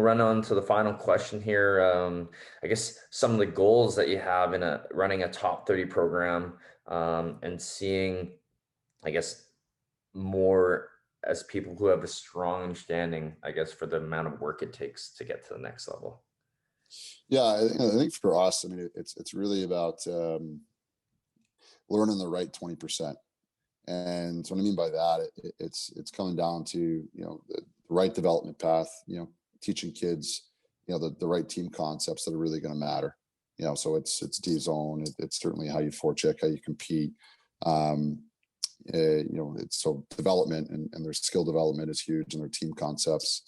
run on to the final question here. I guess some of the goals that you have in running a top 30 program, and seeing, I guess, more as people who have a strong understanding, I guess, for the amount of work it takes to get to the next level. Yeah, I think for us, I mean, it's really about learning the right 20%. And so what I mean by that, it's coming down to the right development path. Teaching kids the right team concepts that are really going to matter. So it's D zone. It's certainly how you forecheck, how you compete. It's so development and their skill development is huge, and their team concepts.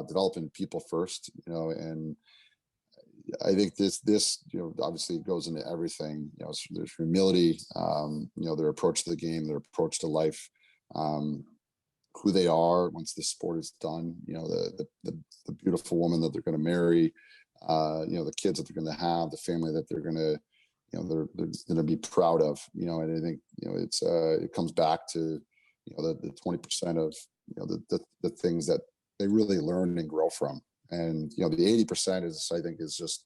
Developing people first. And I think this obviously goes into everything. So there's humility, their approach to the game, their approach to life, who they are once the sport is done. The beautiful woman that they're going to marry, the kids that they're going to have, the family that they're going to, they're going to be proud of. And I think it comes back to the 20% of the things that they really learn and grow from. And the 80% is, I think, is just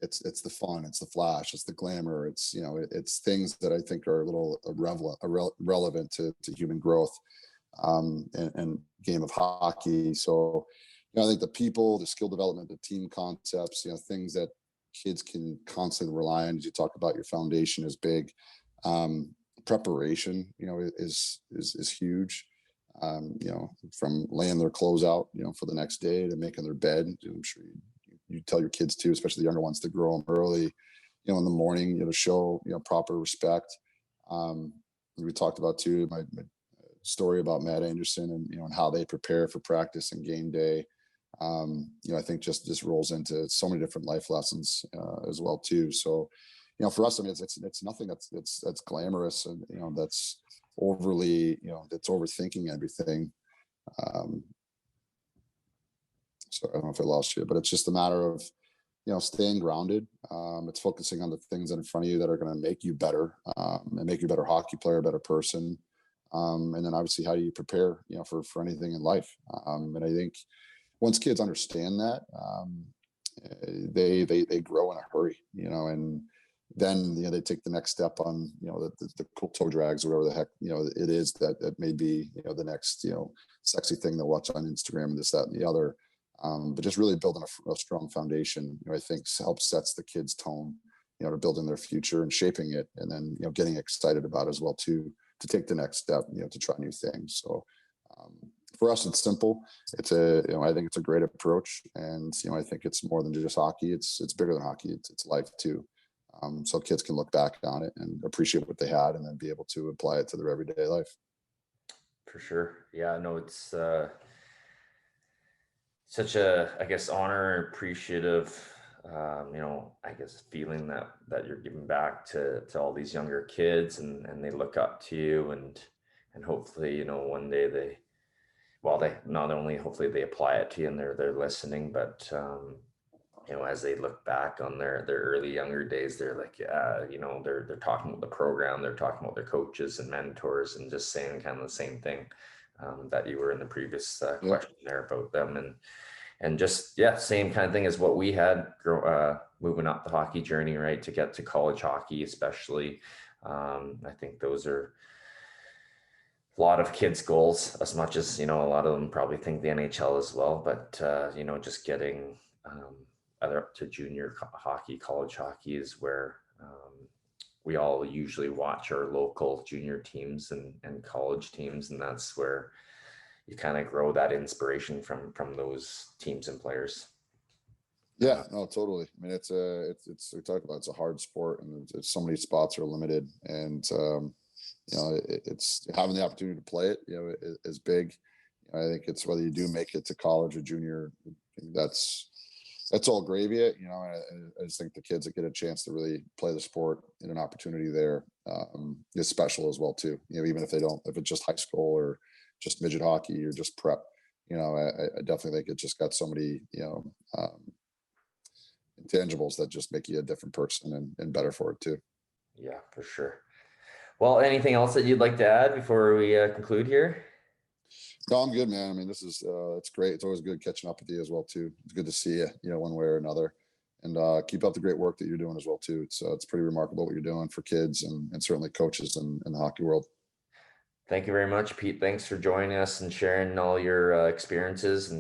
it's the fun, it's the flash, it's the glamour, it's things that I think are a little irrelevant to human growth, and game of hockey. So I think the people, the skill development, the team concepts, things that kids can constantly rely on. As you talk about, your foundation is big. Preparation is huge. From laying their clothes out, for the next day, to making their bed. I'm sure you tell your kids too, especially the younger ones, to grow them early, in the morning, to show, proper respect. We talked about too, my story about Matt Anderson and how they prepare for practice and game day. I think just rolls into so many different life lessons, as well too. So, for us, I mean, it's nothing that's glamorous and, that's overly, that's overthinking everything. So I don't know if I lost you, but it's just a matter of, staying grounded. It's focusing on the things that are in front of you that are going to make you better, and make you a better hockey player, a better person. And then obviously, how do you prepare, for anything in life? And I think once kids understand that, they grow in a hurry, and then they take the next step on the cool toe drags or whatever the heck it is that may be the next sexy thing they'll watch on Instagram and this, that, and the other. But just really building a strong foundation, I think helps sets the kids' tone, to building their future and shaping it, and then getting excited about it as well too, to take the next step, to try new things. So for us, it's simple. I think it's a great approach, and I think it's more than just hockey. It's bigger than hockey. It's life too. So kids can look back on it and appreciate what they had, and then be able to apply it to their everyday life. For sure. Yeah, no, it's such a, I guess, honor and appreciative, I guess, feeling that you're giving back to all these younger kids, and they look up to you, and hopefully, one day they not only hopefully they apply it to you and they're listening, but as they look back on their early younger days, they're like, yeah, they're talking about the program, they're talking about their coaches and mentors, and just saying kind of the same thing, that you were in the previous Yeah. question there about them, and just, yeah, same kind of thing as what we had moving up the hockey journey, right, to get to college hockey, especially. I think those are a lot of kids' goals, as much as a lot of them probably think the NHL as well, but just getting either up to junior hockey, college hockey is where we all usually watch our local junior teams and college teams, and that's where you kind of grow that inspiration from those teams and players. Yeah, no, totally. I mean, it's we talk about, it's a hard sport, and it's so many spots are limited, and it's having the opportunity to play it, is big. I think it's whether you do make it to college or junior, that's all gravy. I just think the kids that get a chance to really play the sport in an opportunity there, is special as well too. Even if it's just high school or just midget hockey or just prep, I definitely think it just got so many, intangibles that just make you a different person and better for it too. Yeah, for sure. Well, anything else that you'd like to add before we conclude here? No, I'm good, man. I mean, this is it's great. It's always good catching up with you as well too. It's good to see you, one way or another. And keep up the great work that you're doing as well too. It's pretty remarkable what you're doing for kids and certainly coaches in the hockey world. Thank you very much, Pete. Thanks for joining us and sharing all your experiences and